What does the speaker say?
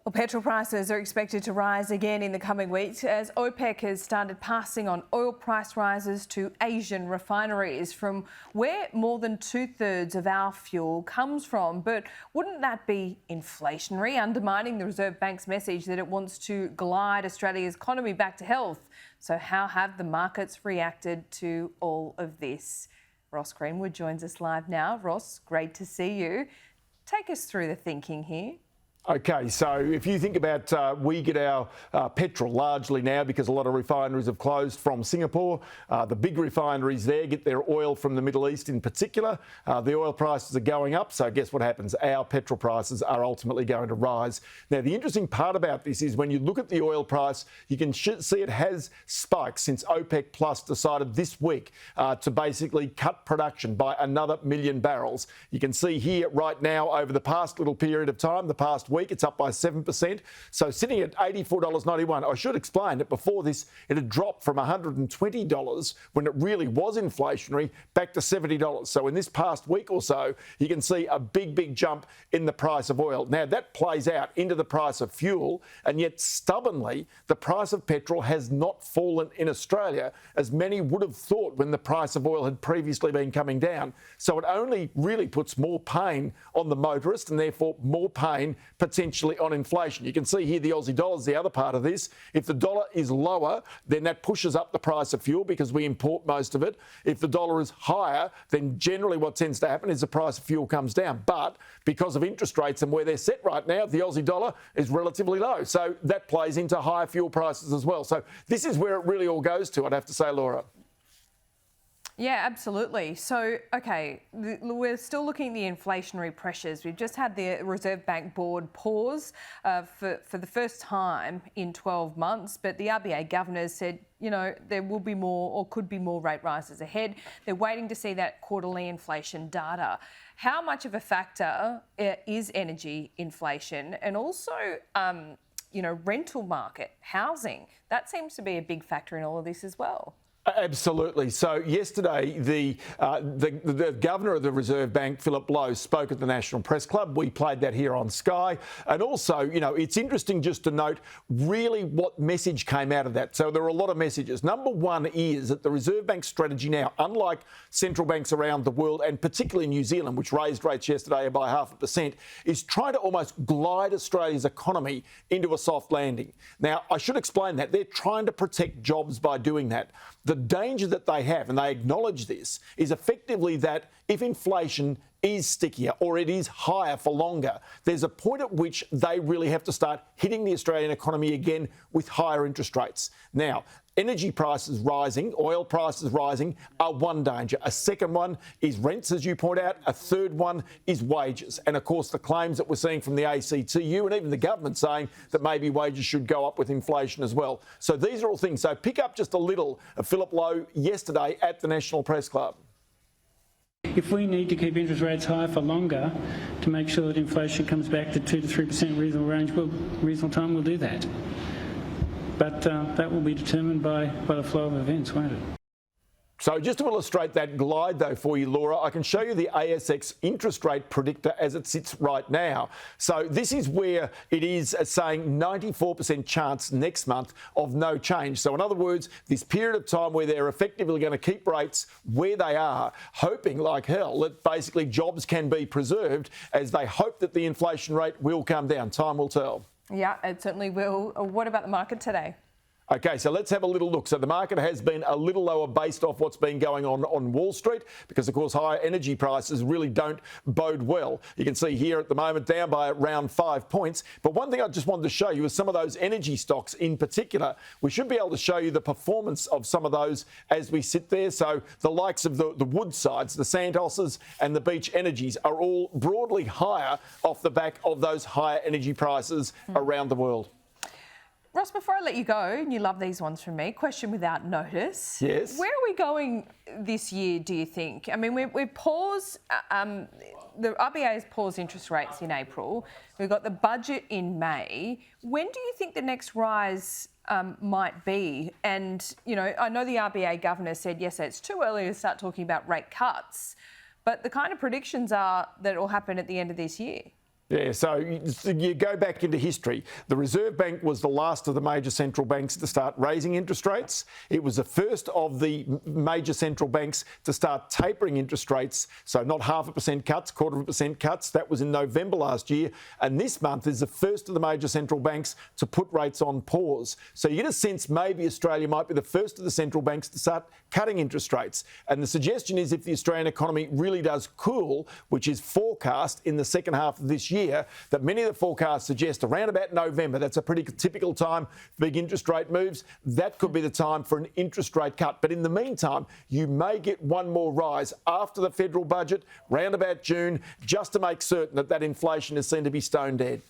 Well, petrol prices are expected to rise again in the coming weeks as OPEC has started passing on oil price rises to Asian refineries from where more than 2/3 of our fuel comes from. But wouldn't that be inflationary, undermining the Reserve Bank's message that it wants to glide Australia's economy back to health? So how have the markets reacted to all of this? Ross Greenwood joins us live now. Ross, great to see you. Take us through the thinking here. Okay, so if you think about we get our petrol largely now because a lot of refineries have closed from Singapore. The big refineries there get their oil from the Middle East in particular. The oil prices are going up, so guess what happens? Our petrol prices are ultimately going to rise. Now, the interesting part about this is when you look at the oil price, you can see it has spiked since OPEC Plus decided this week to basically cut production by another 1 million barrels. You can see here right now over the past little period of time, the past week, it's up by 7%. So sitting at $84.91. I should explain that before this, it had dropped from $120 when it really was inflationary back to $70. So in this past week or so, you can see a big jump in the price of oil. Now, that plays out into the price of fuel, and yet stubbornly, the price of petrol has not fallen in Australia, as many would have thought when the price of oil had previously been coming down. So it only really puts more pain on the motorist and therefore more pain potentially on inflation. You can see here the Aussie dollar is the other part of this. If the dollar is lower, then that pushes up the price of fuel because we import most of it. If the dollar is higher, then generally what tends to happen is the price of fuel comes down. But because of interest rates and where they're set right now, the Aussie dollar is relatively low. So that plays into higher fuel prices as well. So this is where it really all goes to, I'd have to say, Laura. Yeah, absolutely. So, OK, we're still looking at the inflationary pressures. We've just had the Reserve Bank board pause for the first time in 12 months, but the RBA governor said, you know, there will be more or could be more rate rises ahead. They're waiting to see that quarterly inflation data. How much of a factor is energy inflation and also, you know, rental market, housing? That seems to be a big factor in all of this as well. Absolutely. So yesterday, the governor of the Reserve Bank, Philip Lowe, spoke at the National Press Club. We played that here on Sky. And also, you know, it's interesting just to note really what message came out of that. So there are a lot of messages. Number one is that the Reserve Bank strategy now, unlike central banks around the world, and particularly New Zealand, which raised rates yesterday by 0.5%, is trying to almost glide Australia's economy into a soft landing. Now, I should explain that. They're trying to protect jobs by doing that. The danger that they have, and they acknowledge this, is effectively that if inflation is stickier or it is higher for longer, there's a point at which they really have to start hitting the Australian economy again with higher interest rates. Now, energy prices rising, oil prices rising are one danger. A second one is rents, as you point out. A third one is wages. And of course, the claims that we're seeing from the ACTU and even the government saying that maybe wages should go up with inflation as well. So these are all things. So pick up just a little of Philip Lowe yesterday at the National Press Club. If we need to keep interest rates high for longer to make sure that inflation comes back to 2 to 3% reasonable range, reasonable time, we'll do that. But that will be determined by the flow of events, won't it? So just to illustrate that glide, though, for you, Laura, I can show you the ASX interest rate predictor as it sits right now. So this is where it is saying 94% chance next month of no change. So in other words, this period of time where they're effectively going to keep rates where they are, hoping like hell that basically jobs can be preserved as they hope that the inflation rate will come down. Time will tell. Yeah, it certainly will. What about the market today? OK, so let's have a little look. So the market has been a little lower based off what's been going on Wall Street because, of course, higher energy prices really don't bode well. You can see here at the moment down by around 5 points. But one thing I just wanted to show you is some of those energy stocks in particular. We should be able to show you the performance of some of those as we sit there. So the likes of the Woodsides, the Santoses and the Beach Energies are all broadly higher off the back of those higher energy prices around the world. Ross, before I let you go, and you love these ones from me, question without notice. Yes. Where are we going this year, do you think? I mean, we paused, the RBA has paused interest rates in April. We've got the budget in May. When do you think the next rise might be? And, you know, I know the RBA governor said, yes, it's too early to start talking about rate cuts, but the kind of predictions are that it will happen at the end of this year. Yeah, so you go back into history. The Reserve Bank was the last of the major central banks to start raising interest rates. It was the first of the major central banks to start tapering interest rates, so not 0.5% cuts, 0.25% cuts. That was in November last year. And this month is the first of the major central banks to put rates on pause. So you get a sense maybe Australia might be the first of the central banks to start cutting interest rates. And the suggestion is if the Australian economy really does cool, which is forecast in the second half of this year, that many of the forecasts suggest around about November, that's a pretty typical time for big interest rate moves, that could be the time for an interest rate cut. But in the meantime, you may get one more rise after the federal budget, round about June, just to make certain that that inflation is seen to be stone dead.